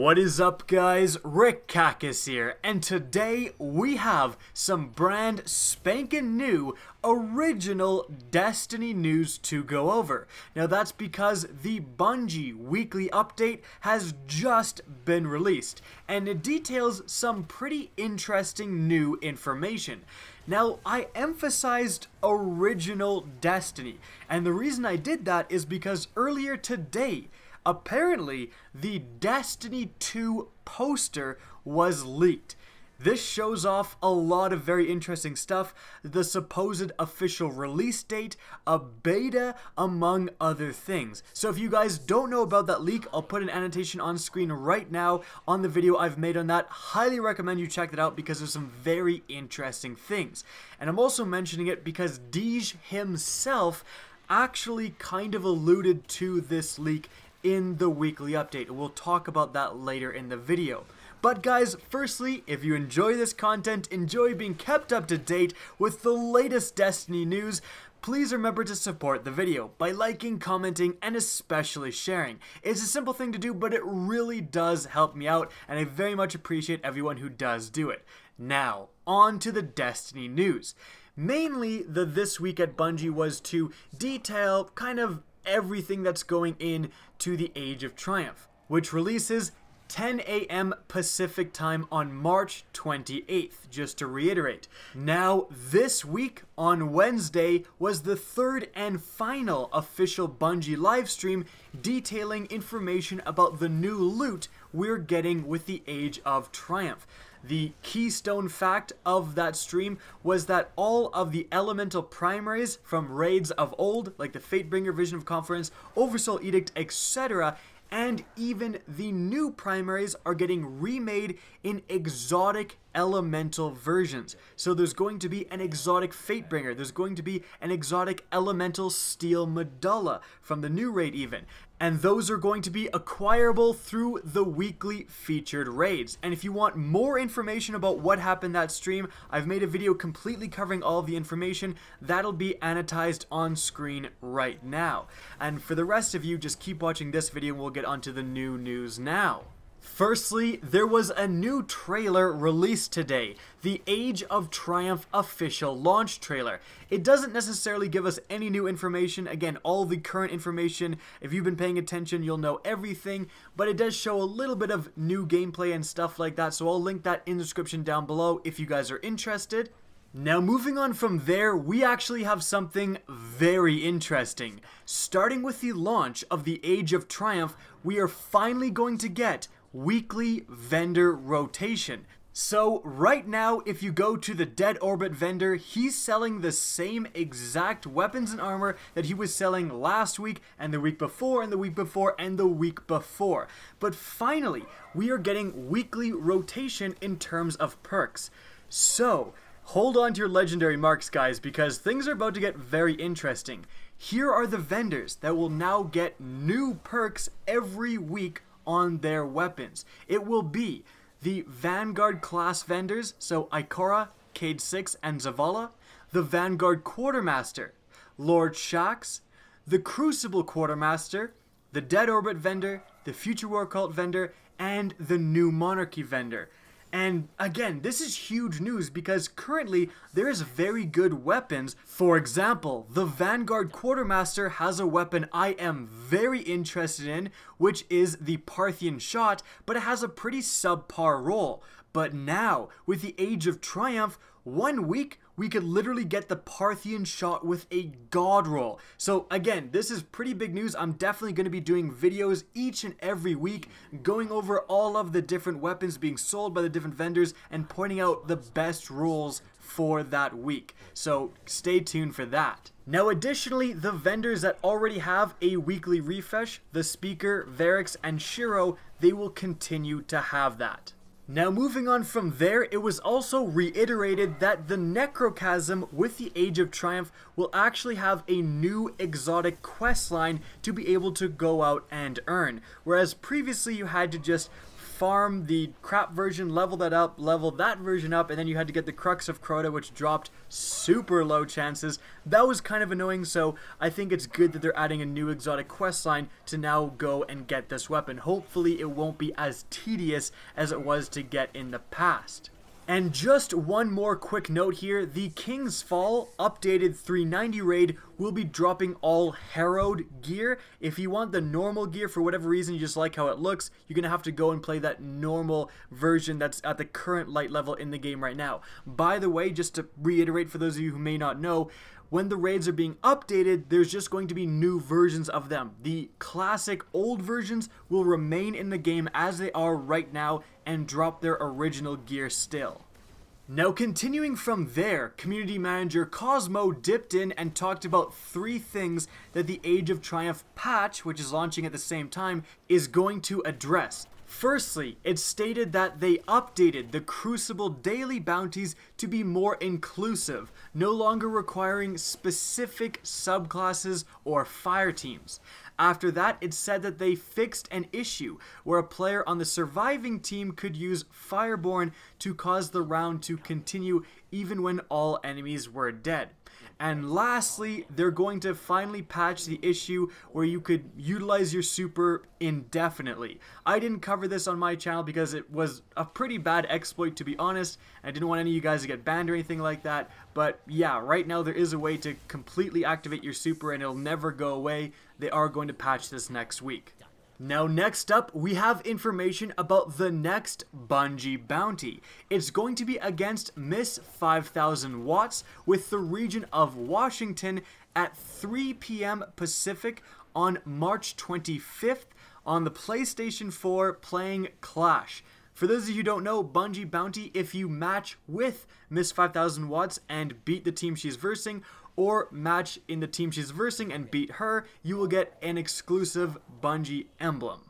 What is up, guys? RESETS here, and today we have some brand spanking new original Destiny news to go over. Now that's because the Bungie Weekly update has just been released, and it details some pretty interesting new information. Now, I emphasized original Destiny, and the reason I did that is because earlier today, apparently, the Destiny 2 poster was leaked. This shows off a lot of very interesting stuff, the supposed official release date, a beta, among other things. So if you guys don't know about that leak, I'll put an annotation on screen right now on the video I've made on that. Highly recommend you check that out because there's some very interesting things. And I'm also mentioning it because Deej himself actually kind of alluded to this leak in the weekly update. We'll talk about that later in the video. But guys, firstly, if you enjoy this content, enjoy being kept up to date with the latest Destiny news, please remember to support the video by liking, commenting, and especially sharing. It's a simple thing to do, but it really does help me out, and I very much appreciate everyone who does do it. Now, on to the Destiny news. Mainly, the This Week at Bungie was to detail kind of everything that's going in to the Age of Triumph, which releases 10 a.m. Pacific time on March 28th, just to reiterate. Now, this week on Wednesday was the third and final official Bungie livestream detailing information about the new loot we're getting with the Age of Triumph. The keystone fact of that stream was that all of the elemental primaries from raids of old, like the Fatebringer, Vision of Conference, Oversoul Edict, etc., and even the new primaries are getting remade in exotic elemental versions. So there's going to be an exotic Fatebringer, there's going to be an exotic elemental steel medulla from the new raid even. And those are going to be acquirable through the weekly featured raids. And if you want more information about what happened that stream, I've made a video completely covering all of the information. That'll be annotized on screen right now. And for the rest of you, just keep watching this video and we'll get onto the new news now. Firstly, there was a new trailer released today, the Age of Triumph official launch trailer. It doesn't necessarily give us any new information. Again, all the current information, if you've been paying attention, you'll know everything, but it does show a little bit of new gameplay and stuff like that, so I'll link that in the description down below if you guys are interested. Now, moving on from there, we actually have something very interesting. Starting with the launch of the Age of Triumph, we are finally going to get weekly vendor rotation. So right now, if you go to the Dead Orbit vendor, he's selling the same exact weapons and armor that he was selling last week and the week before and the week before and the week before. But finally, we are getting weekly rotation in terms of perks. So hold on to your legendary marks, guys, because things are about to get very interesting. Here are the vendors that will now get new perks every week on their weapons. It will be the Vanguard class vendors, so Ikora, Cade 6, and Zavala, the Vanguard Quartermaster, Lord Shax, the Crucible Quartermaster, the Dead Orbit vendor, the Future War Cult vendor, and the New Monarchy vendor. And again, this is huge news because currently there is very good weapons. For example, the Vanguard Quartermaster has a weapon I am very interested in, which is the Parthian Shot, but it has a pretty subpar roll. But now, with the Age of Triumph, 1 week we could literally get the Parthian Shot with a god roll. So again, this is pretty big news. I'm definitely going to be doing videos each and every week going over all of the different weapons being sold by the different vendors and pointing out the best rolls for that week. So stay tuned for that. Now additionally, the vendors that already have a weekly refresh, the Speaker, Varix, and Shiro, they will continue to have that. Now moving on from there, it was also reiterated that the Nechrocasm with the Age of Triumph will actually have a new exotic quest line to be able to go out and earn, whereas previously you had to just farm the crap version, level that up, level that version up, and then you had to get the Crux of Crota, which dropped super low chances. That was kind of annoying, so I think it's good that they're adding a new exotic quest line to now go and get this weapon. Hopefully it won't be as tedious as it was to get in the past. And just one more quick note here, the King's Fall updated 390 raid will be dropping all harrowed gear. If you want the normal gear for whatever reason, you just like how it looks, you're going to have to go and play that normal version that's at the current light level in the game right now. By the way, just to reiterate for those of you who may not know, when the raids are being updated, there's just going to be new versions of them. The classic old versions will remain in the game as they are right now and drop their original gear still. Now continuing from there, community manager Cosmo dipped in and talked about 3 things that the Age of Triumph patch, which is launching at the same time, is going to address. Firstly, it stated that they updated the Crucible daily bounties to be more inclusive, no longer requiring specific subclasses or fire teams. After that, it said that they fixed an issue where a player on the surviving team could use Fireborn to cause the round to continue even when all enemies were dead. And lastly, they're going to finally patch the issue where you could utilize your super indefinitely. I didn't cover this on my channel because it was a pretty bad exploit, to be honest. I didn't want any of you guys to get banned or anything like that. But yeah, right now there is a way to completely activate your super and it'll never go away. They are going to patch this next week. Now next up, we have information about the next Bungie bounty. It's going to be against Miss 5000 Watts with the region of Washington at 3 p.m. Pacific on March 25th on the PlayStation 4 playing Clash. For those of you who don't know, Bungie bounty, if you match with Miss 5000 Watts and beat the team she's versing, or match in the team she's versing and beat her, you will get an exclusive Bungie emblem.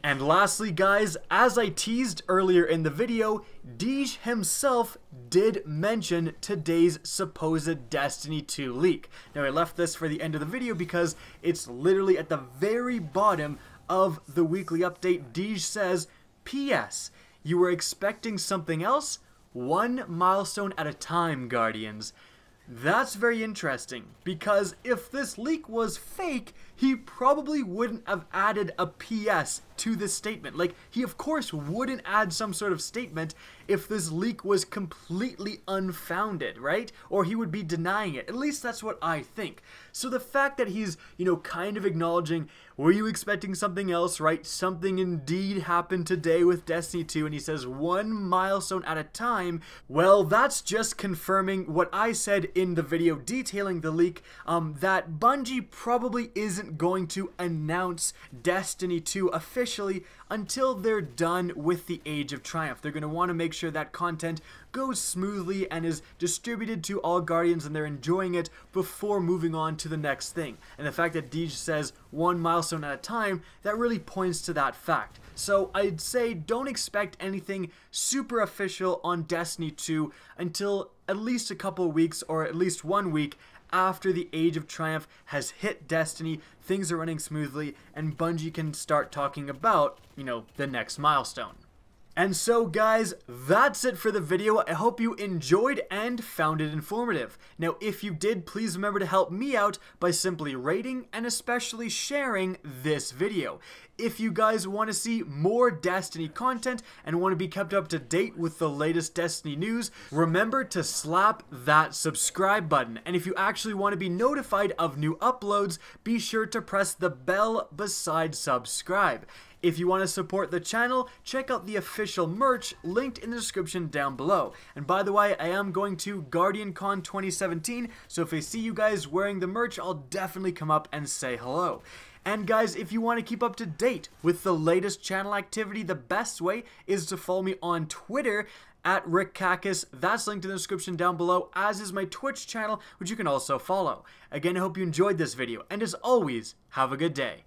And lastly guys, as I teased earlier in the video, Deej himself did mention today's supposed Destiny 2 leak. Now I left this for the end of the video because it's literally at the very bottom of the weekly update. Deej says, P.S. You were expecting something else? One milestone at a time, Guardians. That's very interesting, because if this leak was fake, he probably wouldn't have added a PS to this statement. Like, he of course wouldn't add some sort of statement if this leak was completely unfounded, right? Or he would be denying it. At least that's what I think. So the fact that he's, kind of acknowledging, were you expecting something else, right? Something indeed happened today with Destiny 2, and he says one milestone at a time. Well, that's just confirming what I said in the video detailing the leak, that Bungie probably isn't going to announce Destiny 2 officially until they're done with the Age of Triumph. They're going to want to make sure that content goes smoothly and is distributed to all Guardians and they're enjoying it before moving on to the next thing. And the fact that Deej says one milestone at a time, that really points to that fact. So I'd say don't expect anything super official on Destiny 2 until at least a couple of weeks or at least 1 week after the Age of Triumph has hit Destiny, things are running smoothly, and Bungie can start talking about, the next milestone. And so guys, that's it for the video. I hope you enjoyed and found it informative. Now if you did, please remember to help me out by simply rating and especially sharing this video. If you guys want to see more Destiny content and want to be kept up to date with the latest Destiny news, remember to slap that subscribe button. And if you actually want to be notified of new uploads, be sure to press the bell beside subscribe. If you want to support the channel, check out the official merch linked in the description down below. And by the way, I am going to GuardianCon 2017, so if I see you guys wearing the merch, I'll definitely come up and say hello. And guys, if you want to keep up to date with the latest channel activity, the best way is to follow me on Twitter at RickCacus. That's linked in the description down below, as is my Twitch channel, which you can also follow. Again, I hope you enjoyed this video, and as always, have a good day.